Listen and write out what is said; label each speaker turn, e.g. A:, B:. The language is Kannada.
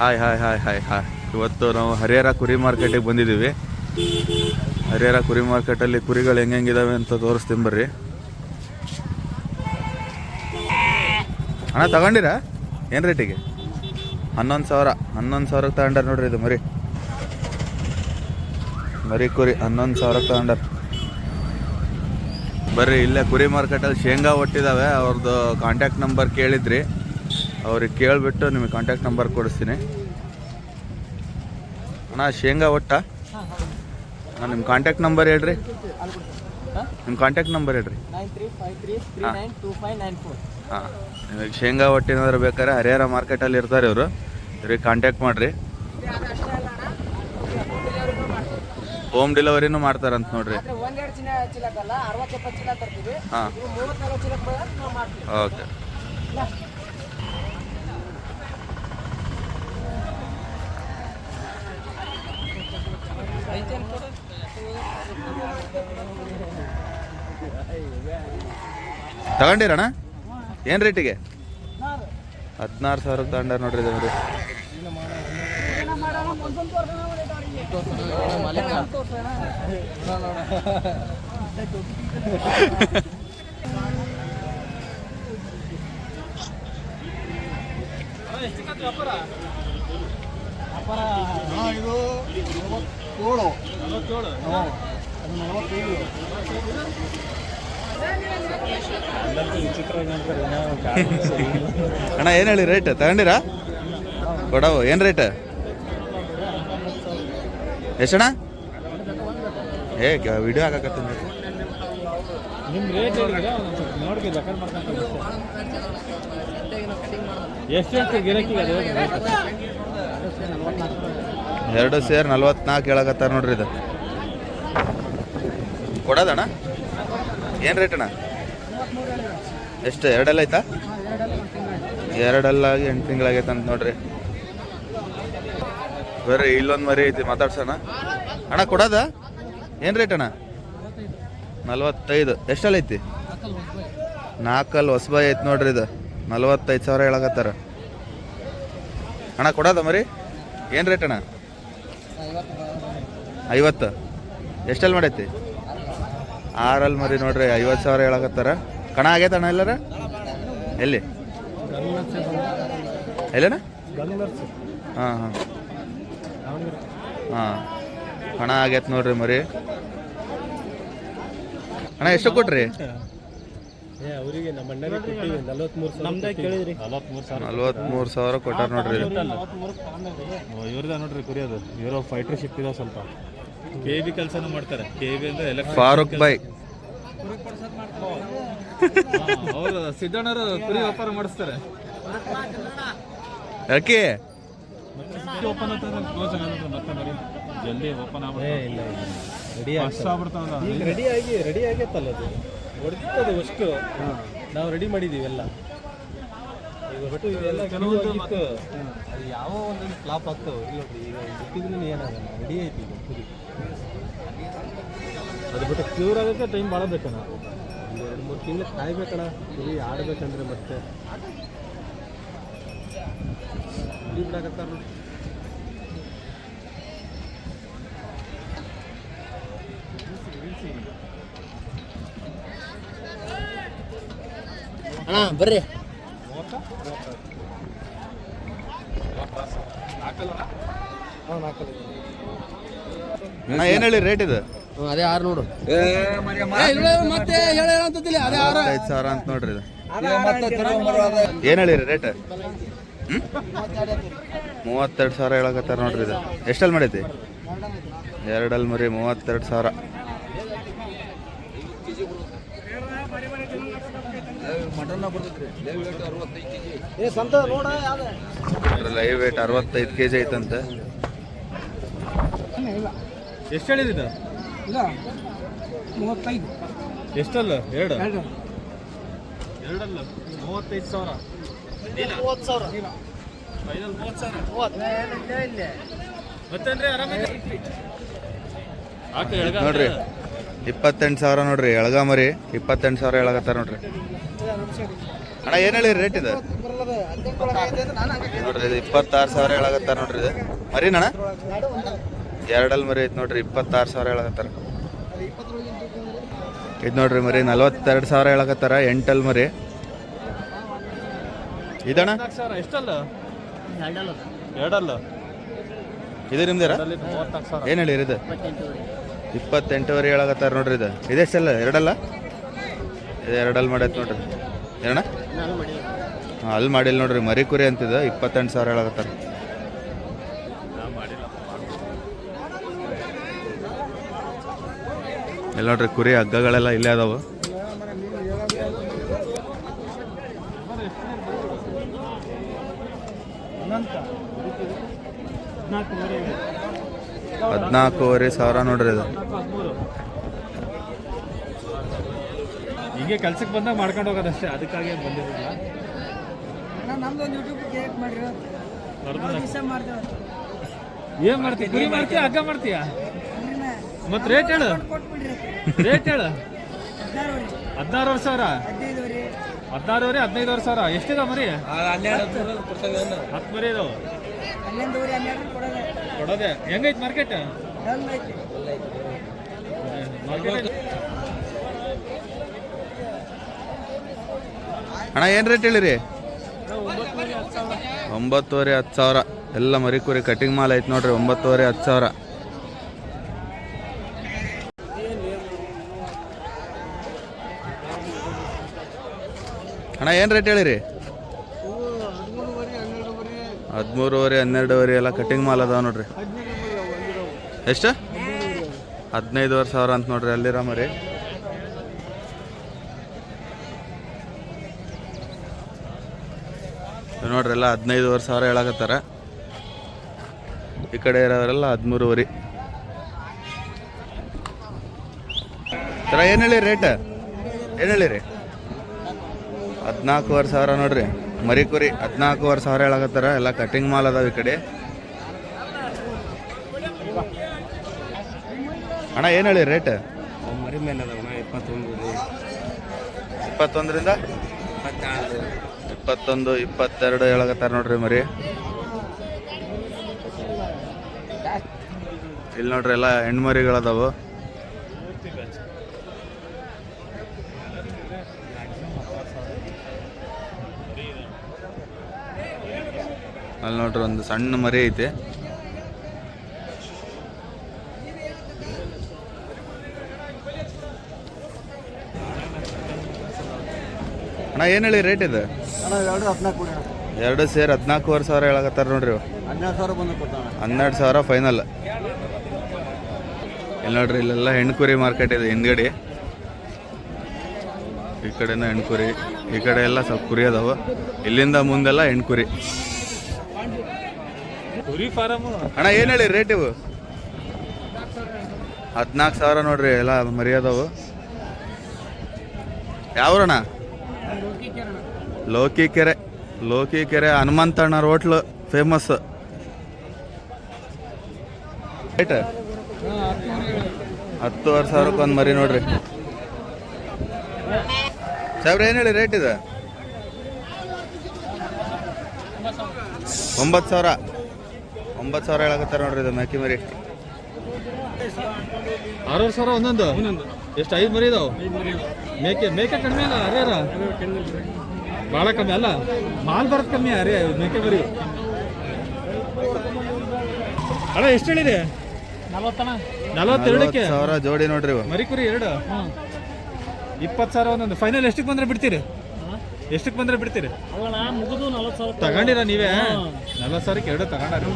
A: Hi hi hi hi hi. ಇವತ್ತು ನಾವು ಹರಿಹರ ಕುರಿ ಮಾರ್ಕೆಟಿಗೆ ಬಂದಿದ್ದೀವಿ. ಹರಿಹರ ಕುರಿ ಮಾರ್ಕೆಟಲ್ಲಿ ಕುರಿಗಳು ಹೆಂಗಿದಾವೆ ಅಂತ ತೋರಿಸ್ತೀನಿ ಬರ್ರಿ. ಅಣ್ಣ ತಗೊಂಡಿರಾ ಏನು ರೇಟಿಗೆ? 11,000. 11,000ಕ್ಕೆ ತಗೊಂಡಾರ ನೋಡ್ರಿ. ಇದು ಮರಿ ಕುರಿ 11,000ಕ್ಕೆ ತಗೊಂಡಾರ. ಬರ್ರಿ, ಇಲ್ಲೇ ಕುರಿ ಮಾರ್ಕೆಟಲ್ಲಿ ಶೇಂಗಾ ಒಟ್ಟಿದ್ದಾವೆ. ಅವ್ರದ್ದು ಕಾಂಟ್ಯಾಕ್ಟ್ ನಂಬರ್ ಕೇಳಿದ್ರಿ, ಅವ್ರಿಗೆ ಕೇಳಿಬಿಟ್ಟು ನಿಮಗೆ ಕಾಂಟ್ಯಾಕ್ಟ್ ನಂಬರ್ ಕೊಡಿಸ್ತೀನಿ. ಅಣ್ಣ ಶೇಂಗಾ ಒಟ್ಟ ನಿಮ್ಮ ಕಾಂಟ್ಯಾಕ್ಟ್ ನಂಬರ್ ಹೇಳ್ರಿ. ನಿಮ್ಮ ಕಾಂಟ್ಯಾಕ್ಟ್ ನಂಬರ್ ಹೇಳ್ರಿ.
B: 9353392594.
A: ಹಾಂ, ನಿಮಗೆ ಶೇಂಗಾ ಒಟ್ಟಿನಾದ್ರು ಬೇಕಾದ್ರೆ ಹರಿಹರ ಮಾರ್ಕೆಟಲ್ಲಿ ಇರ್ತಾರೆ ಇವರು. ಇವ್ರಿಗೆ ಕಾಂಟ್ಯಾಕ್ಟ್ ಮಾಡಿರಿ. ಹೋಮ್ ಡೆಲಿವರಿನೂ ಮಾಡ್ತಾರಂತ ನೋಡ್ರಿ. ಹಾಂ, ಓಕೆ. ತಗೊಂಡಿರಣ್ಣ ಏನು ರೇಟಿಗೆ? 16,000ಕ್ಕೆ ತಗೊಂಡಾರ ನೋಡ್ರಿ. ಇದು ನೋಡಿ.
B: ಇದು 47.
A: ಅಣ್ಣ ಏನು ಹೇಳಿ ರೇಟ್? ತಗೊಂಡಿರಾ? ಕೊಡವು ಏನು ರೇಟ್? ಎಷ್ಟಣ್ಣ? ವಿಡಿಯೋ ಹಾಕಕತ್ತೀನಿ.
B: ನಿಮ್ಮ ರೇಟ್ ನೋಡಿ ಎಷ್ಟು ಗಿರಾಕಿಗೆ?
A: 2 ಸೇರ್ 44 ಹೇಳಕತ್ತಾರ ನೋಡ್ರಿ. ಇದು ಕೊಡೋದಣ್ಣ? ಏನು ರೇಟ್ ಅಣ್ಣ? ಎಷ್ಟು? 2 ಆಯ್ತಾ? 2 ಆಗಿ 8 ತಿಂಗಳಾಗೈತೆ ಅಂತ ನೋಡ್ರಿ. ಬರ್ರಿ, ಇಲ್ಲೊಂದು ಮರಿ ಐತಿ, ಮಾತಾಡ್ಸೋಣ. ಅಣ್ಣ ಕೊಡೋದ? ಏನು ರೇಟ್ ಅಣ್ಣ? 45. ಎಷ್ಟಲ್ಲಿ ಐತಿ? 4 ಹೊಸಬಾಯಿ ಐತಿ ನೋಡ್ರಿ. ಇದು 45,000 ಹೇಳಕತ್ತಾರ. ಅಣ್ಣ ಕೊಡೋದ ಮರಿ? ಏನು ರೇಟ್ ಅಣ್ಣ? 50. ಎಷ್ಟಲ್ಲಿ ಮಾಡೈತಿ? 6 ಮರಿ ನೋಡ್ರಿ. 50,000 ಹೇಳಕತ್ತಾರ. ಕಣ ಆಗೈತೆ ಅಣ್ಣ ಎಲ್ಲರ? ಎಲ್ಲಿ? ಎಲ್ಲಣ್ಣ? ಹಾಂ ಹಾಂ ಹಾಂ, ಕಣ ಆಗೈತೆ ನೋಡ್ರಿ ಮರಿ. ಅಣ್ಣ ಎಷ್ಟು ಕೊಟ್ರಿ?
B: ಅವರಿಗೆ ನಮ್ಮ ಅಣ್ಣಗೆ ಕೊಟ್ಟಿವಿ
A: 43,000 ಕೊಟ್ಟಾರ ನೋಡ್ರಿ.
B: ಇವ್ರದ ನೋಡ್ರಿ ಕುರಿ. ಅದು ಇವರು ಫೈಟರ್ ಶಿಪ್ ಇದಾವೆ ಸ್ವಲ್ಪ. KV ಕೆಲಸನೂ ಮಾಡ್ತಾರೆ. KV ಅಂದ್ರೆ
A: ಫಾರೂಕ್ ಬಾಯ್.
B: ಅವರು ಸಿದ್ದಣ್ಣರು ಕುರಿ ವ್ಯಾಪಾರ ಮಾಡಿಸ್ತಾರೆ.
A: ಯಾಕೆ
B: ಓಪನ್ ಜಲ್ದಿ ಓಪನ್ ರೆಡಿ ಆಗೈತಲ್ಲ. ಅದು ಹೊಡೆದಿತ್ತದು ಅಷ್ಟು ನಾವು ರೆಡಿ ಮಾಡಿದ್ದೀವಿ ಎಲ್ಲ. ಈಗ ಒಟ್ಟು ಇವೆಲ್ಲ ಕೆಲವೊಂದು ಅದು ಯಾವ ಒಂದೊಂದು ಫ್ಲಾಪ್ ಆಗ್ತವೆ. ಇಲ್ಲ ನೋಡ್ರಿ, ಈಗ ಬಿಟ್ಟಿದ್ರು ಏನಾಗಲ್ಲ. ರೆಡಿ ಐತಿ ಈಗ ಕುರಿ. ಅದು ಬಿಟ್ಟು ಕ್ಯೂರ್ ಆಗೋಕ್ಕೆ ಟೈಮ್ ಭಾಳ ಬೇಕಣ್ಣ. 2-3 ತಿಂಗಳು ಕಾಯ್ಬೇಕಣ್ಣ ಕುರಿ ಆಡಬೇಕಂದ್ರೆ. ಮತ್ತೆ ಕುರಿ ಬಿಡಾಕತ್ತಾರ ನೋಡಿ.
C: ಬರ್ರಿ.
A: ಏನು ಹೇಳಿ ರೇಟ್ ಇದು?
C: ಅದೇ 6 ನೋಡು. ಮತ್ತೆ
A: 45,000 ಅಂತ ನೋಡ್ರಿ. ಇದು ಏನು ಹೇಳಿರಿ ರೇಟ್? 32,000 ಹೇಳಕತ್ತಾರ ನೋಡ್ರಿ. ಇದು ಎಷ್ಟಲ್ಲಿ ಮಾಡೈತಿ? 2 ಮರಿ 32,000. Live weight 65 kg ಐತಂತೆ.
B: ಎಷ್ಟು ಹೇಳಿದ?
C: 35.
B: ಎಷ್ಟಲ್ಲ? 2 2 35,000.
C: 30,000
B: ಫೈನಲ್ 30,000. ಮತ್ತೇನ್ರಿ ಆರಾಮಾಗಿ
A: ನೋಡ್ರಿ. 28,000 ನೋಡ್ರಿ. ಎಳಗ ಮರಿ 28,000 ಹೇಳಕತ್ತಾರ ನೋಡ್ರಿ. ಅಣ್ಣ ಏನು ಹೇಳಿ ರೇಟ್ ಇದು? ನೋಡ್ರಿ ಇದು 26,000 ಹೇಳಾಕತ್ತಾರ ನೋಡ್ರಿ ಇದು ಮರಿನಣ್ಣ ಎರಡಲ್ಲಿ ಮರಿ ಐತೆ ನೋಡ್ರಿ 26,000 ಹೇಳಾಕತ್ತಾರ. ಇದು ನೋಡ್ರಿ ಮರಿ 42,000 ಹೇಳಾಕತ್ತಾರ 8 ಮರಿ. ಇದಣ್ಣ
B: ಎಷ್ಟಲ್ಲ ಎರಡಲ್ಲ
A: ಇದು ನಿಮ್ದೇರ ಏನು ಹೇಳಿರಿ ಇದು 28,000 ಹೇಳಾಕತ್ತಾರ ನೋಡ್ರಿ ಇದು ಇದೆಷ್ಟಲ್ಲ ಎರಡಲ್ಲ ಇದು ಎರಡಲ್ಲಿ ಮಾಡೈತೆ ನೋಡ್ರಿ ಏನಣ್ಣ ಹಾಂ ಅಲ್ಲಿ ಮಾಡಿಲ್ಲ ನೋಡ್ರಿ ಮರಿ ಕುರಿ ಅಂತಿದ್ದು 28,000 ಹೇಳಾಕತ್ತಾರ. ಇಲ್ಲಿ ನೋಡ್ರಿ ಕುರಿ ಹಗ್ಗಗಳೆಲ್ಲ ಇಲ್ಲೇ ಅದಾವು. $14,500 ನೋಡ್ರಿ ಇದು.
B: ಹಿಂಗೆ ಕೆಲ್ಸಕ್ಕೆ ಬಂದಾಗ ಮಾಡ್ಕೊಂಡು ಹೋಗೋದಷ್ಟೇ, ಅದಕ್ಕಾಗಿ ಬಂದಿರಲಿಲ್ಲ. ಏನ್ ಮಾಡ್ತೀಯ? ಕುರಿ ಮಾಡ್ತೀಯ ಹಗ್ಗ ಮಾಡ್ತೀಯ? ಮತ್ತೆ ರೇಟ್ ಹೇಳು, ರೇಟ್ ಹೇಳು. 16,000 16,000 15,000 ಎಷ್ಟಿದ ಮರಿ? 10 ಮರಿ ಇದಾವ ಕೊಡೋದೆ. ಹೆಂಗೈತಿ ಮಾರ್ಕೆಟ್?
A: ಅಣ್ಣ ಏನು ರೇಟ್ ಹೇಳಿರಿ? 9,500 10,000 ಎಲ್ಲ ಮರಿ ಕುರಿ ಕಟಿಂಗ್ ಮಾಲ್ ಐತೆ ನೋಡ್ರಿ. 9,500 10,000. ಅಣ್ಣ ಏನು ರೇಟ್ ಹೇಳಿರಿ? 13,500 12,500 ಎಲ್ಲ ಕಟಿಂಗ್ ಮಾಲ್ ಅದಾವ ನೋಡ್ರಿ. ಎಷ್ಟು? 15,000 ಅಂತ ನೋಡ್ರಿ ಅಲ್ಲಿರ ಮರಿ. ನೋಡ್ರಿ ಎಲ್ಲ 15,000 ಹೇಳಾಕತ್ತಾರ. ಈ ಕಡೆ ಇರೋರೆಲ್ಲ 13,500. ಸರ ಏನು ಹೇಳಿ ರೇಟ್? ಏನು ಹೇಳಿರಿ? 14,500 ನೋಡ್ರಿ ಮರಿ ಕುರಿ 14,500 ಹೇಳಾಕತ್ತಾರ. ಎಲ್ಲ ಕಟಿಂಗ್ ಮಾಲ್ ಅದಾವ ಈ ಕಡೆ. ಅಣ್ಣ ಏನು ಹೇಳಿ ರೇಟ್?
C: ಮರಿ ಮೇಲೆ ಅದಾವಣ
A: 21ರಿಂದ 21 22 ಹೇಳಾಕತ್ತಾರ ನೋಡ್ರಿ ಮರಿ. ಇಲ್ಲಿ ನೋಡ್ರಿ ಎಲ್ಲ ಹೆಣ್ಮರಿಗಳದಾವು. ಅಲ್ಲಿ ನೋಡ್ರಿ ಒಂದು ಸಣ್ಣ ಮರಿ ಐತೆ. ಅಣ್ಣ ಏನು ಹೇಳಿ ರೇಟ್ ಇದು? ಎರಡು ಸೇರಿ 14,500 ಹೇಳಾಕತ್ತಾರ ನೋಡ್ರಿ. 12,000 ಫೈನಲ್. ಇಲ್ಲಿ ನೋಡ್ರಿ ಇಲ್ಲೆಲ್ಲ ಹೆಣ್ಕುರಿ ಮಾರ್ಕೆಟ್ ಇದೆ ಹಿಂದ್ಗಡೆ. ಈ ಕಡೆನೂ ಹೆಣ್ಕುರಿ, ಈ ಕಡೆ ಎಲ್ಲ ಸ್ವಲ್ಪ ಕುರಿ ಅದಾವ. ಇಲ್ಲಿಂದ ಮುಂದೆಲ್ಲ ಹೆಣ್ಕುರಿ. ಅಣ್ಣ ಏನು ಹೇಳಿ ರೇಟ್ ಇವು? 14,000 ನೋಡ್ರಿ ಎಲ್ಲ ಮರಿ ಅದಾವು. ಯಾವ್ರಣ್ಣ? ಲೋಕಿಕೆರೆ ಹನುಮಂತಣ್ಣರ ಹೋಟ್ಲು ಫೇಮಸ್. ರೇಟ್ 10,000 ಒಂದು ಮರಿ ನೋಡ್ರಿ. ಸಾಹೇಬ್ರೆ ಏನು ಹೇಳಿ ರೇಟ್ ಇದೆ? 9,000 ಹೇಳಕತ್ತಾರ ನೋಡ್ರಿ ಇದು ಮೇಕಿ ಮರಿ.
B: 6,000 ಒಂದೊಂದು. ಎಷ್ಟು 5 ಮರಿ ಇದಾವ? ಮೇಕೆ ಕಡಿಮೆ ಅಲ್ಲ ಅರ್ಯಾರ? ಭಾಳ ಕಮ್ಮಿ ಅಲ್ಲ, ಮಾಲ್ ಬರೋದು ಕಮ್ಮಿ ಅರೇ ಮೇಕೆ ಮರಿ. ಅಣ್ಣ ಎಷ್ಟು ಹೇಳಿದೆ? 42,000
A: ಜೋಡಿ ನೋಡ್ರಿ
B: ಮರಿ ಕುರಿ ಎರಡು. 20,000 ಒಂದೊಂದು. ಫೈನಲ್ ಎಷ್ಟಕ್ಕೆ ಬಂದ್ರೆ ಬಿಡ್ತೀರಿ? ಎಷ್ಟಕ್ಕೆ ಬಂದ್ರೆ ಬಿಡ್ತೀರಿ? ತಗೊಂಡಿರ ನೀವೇ? 40,000 ಎರಡು ತಗೊಂಡ್ರಿ.